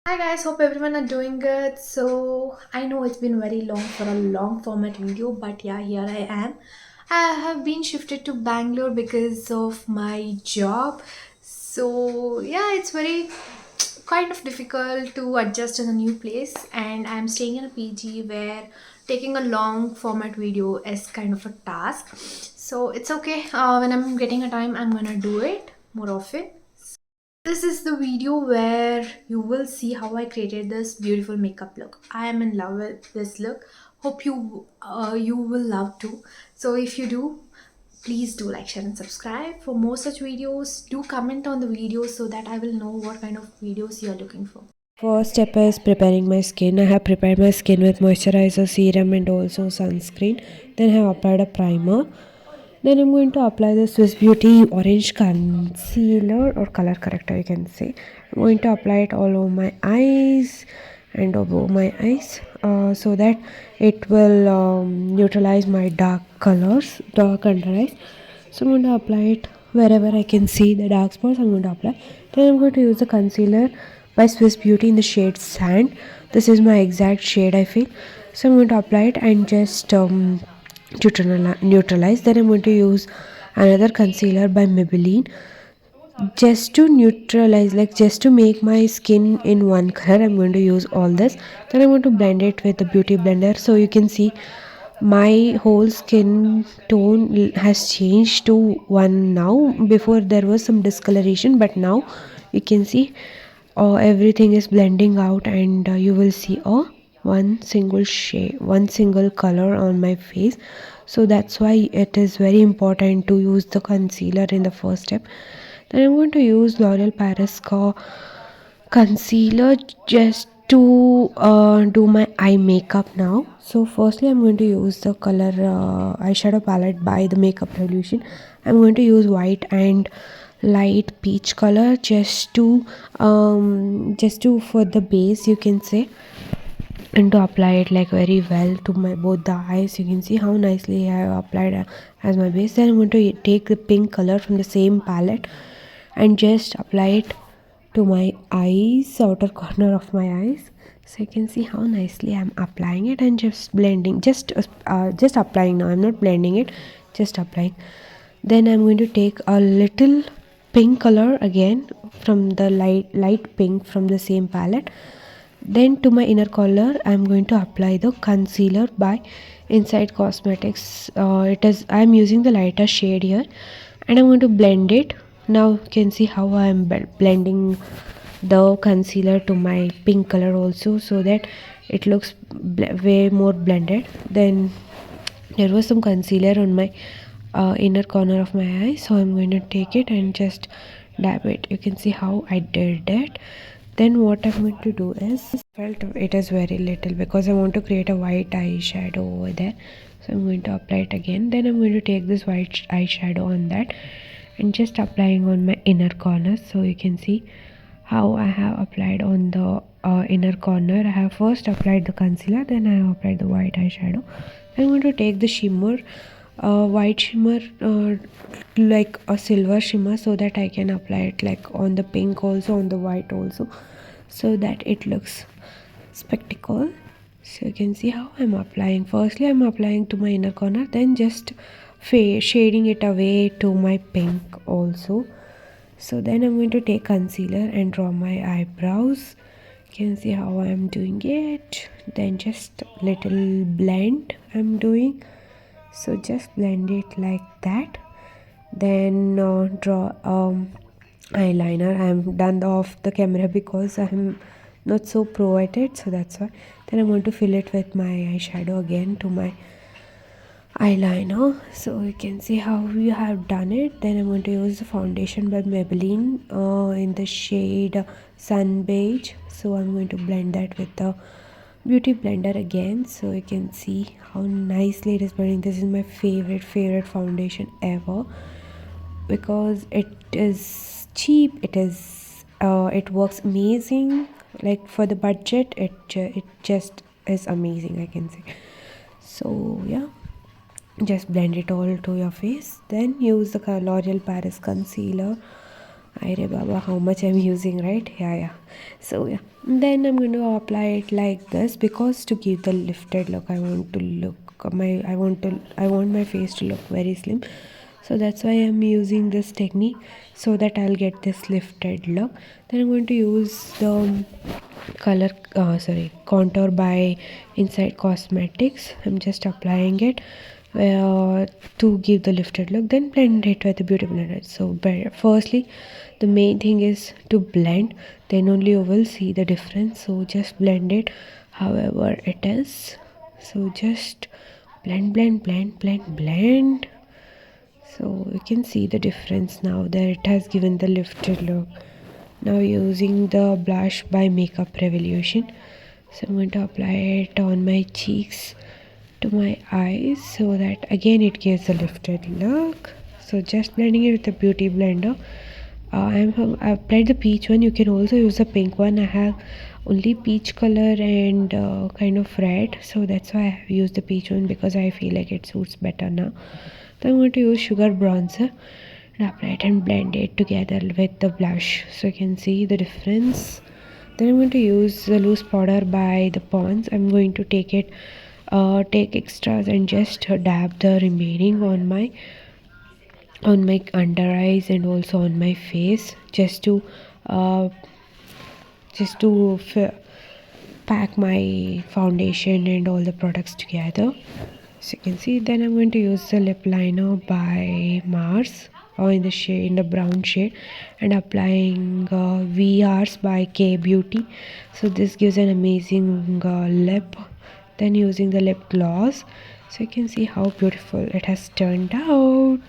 Hi guys, hope everyone are doing good. So I know it's been very long for a long format video, but yeah, here I am. I have been shifted to Bangalore because of my job. So yeah, it's very kind of difficult to adjust in a new place, and I'm staying in a PG where taking a long format video is kind of a task. So it's okay. When I'm getting a time, I'm gonna do it more often. This is the video where you will see how I created this beautiful makeup look. I am in love with this look. Hope you will love too. So if you do, please do like, share and subscribe for more such videos. Do comment on the videos so that I will know what kind of videos you are looking for. First step is preparing my skin. I have prepared my skin with moisturizer, serum, and also sunscreen. Then I have applied a primer. Then I'm going to apply the Swiss Beauty Orange Concealer or color corrector, you can say. I'm going to apply it all over my eyes and above my eyes so that it will neutralize my dark colors, dark under eyes. So I'm going to apply it wherever I can see the dark spots. I'm going to apply. Then I'm going to use the concealer by Swiss Beauty in the shade Sand. This is my exact shade I feel. So I'm going to apply it and just to neutralize. Then I'm going to use another concealer by Maybelline just to neutralize, like just to make my skin in one color. I'm going to use all this. Then I'm going to blend it with the beauty blender so you can see my whole skin tone has changed to one now. Before there was some discoloration, but now you can see everything is blending out, and you will see one single shade, one single color on my face. So that's why it is very important to use the concealer in the first step. Then I'm going to use L'Oreal Paris concealer just to do my eye makeup now. So firstly I'm going to use the color eyeshadow palette by the Makeup Revolution. I'm going to use white and light peach color just to for the base, you can say, and to apply it like very well to my both the eyes. You can see how nicely I have applied as my base. Then I'm going to take the pink color from the same palette and just apply it to my eyes, outer corner of my eyes. So you can see how nicely I'm applying it and just blending, just applying. Now I'm not blending it, just applying. Then I'm going to take a little pink color again from the light pink from the same palette. Then to my inner corner I'm going to apply the concealer by Inside Cosmetics. I'm using the lighter shade here, and I'm going to blend it. Now you can see how I am blending the concealer to my pink color also, so that it looks way more blended. Then there was some concealer on my inner corner of my eye, so I'm going to take it and just dab it. You can see how I did it. Then what I'm going to do is, felt it is very little because I want to create a white eyeshadow over there, so I'm going to apply it again. Then I'm going to take this white eyeshadow on that and just applying on my inner corner. So you can see how I have applied on the inner corner. I have first applied the concealer, then I have applied the white eyeshadow. I'm going to take the shimmer, white shimmer, like a silver shimmer, so that I can apply it like on the pink also, on the white also, so that it looks spectacle. So you can see how I'm applying. Firstly I'm applying to my inner corner, then just shading it away to my pink also. So then I'm going to take concealer and draw my eyebrows. You can see how I'm doing it. Then just little blend I'm doing, so just blend it like that. Then draw eyeliner. I'm done off the camera because I'm not so pro at it, so that's why. Then I'm going to fill it with my eyeshadow again to my eyeliner, so you can see how we have done it. Then I'm going to use the foundation by Maybelline in the shade Sun Beige. So I'm going to blend that with the beauty blender again, so you can see how nicely it is blending. This is my favorite foundation ever because it is cheap, it works amazing. Like for the budget, it just is amazing, I can say. So yeah, just blend it all to your face. Then use the L'Oreal Paris concealer Ire Baba, how much I'm using, right? Yeah, yeah. So yeah. Then I'm going to apply it like this because to give the lifted look, I want to look I want my face to look very slim. So that's why I'm using this technique so that I'll get this lifted look. Then I'm going to use the contour by Inside Cosmetics. I'm just applying it to give the lifted look, then blend it with the beauty blender. So firstly, the main thing is to blend, then only you will see the difference. So just blend it however it is. So just blend. So you can see the difference now that it has given the lifted look. Now using the blush by Makeup Revolution, so I'm going to apply it on my cheeks to my eyes so that again it gives a lifted look. So just blending it with the beauty blender. I applied the peach one. You can also use the pink one. I have only peach color and kind of red, so that's why I have used the peach one because I feel like it suits better now. So I'm going to use sugar bronzer and apply it and blend it together with the blush so you can see the difference. Then I'm going to use the loose powder by the Pond's. I'm going to take extras and just dab the remaining on my under eyes and also on my face uh, just to pack my foundation and all the products together. So you can see, then I'm going to use the lip liner by Mars or in the brown shade and applying VRs by K Beauty. So this gives an amazing lip. Then using the lip gloss, so you can see how beautiful it has turned out.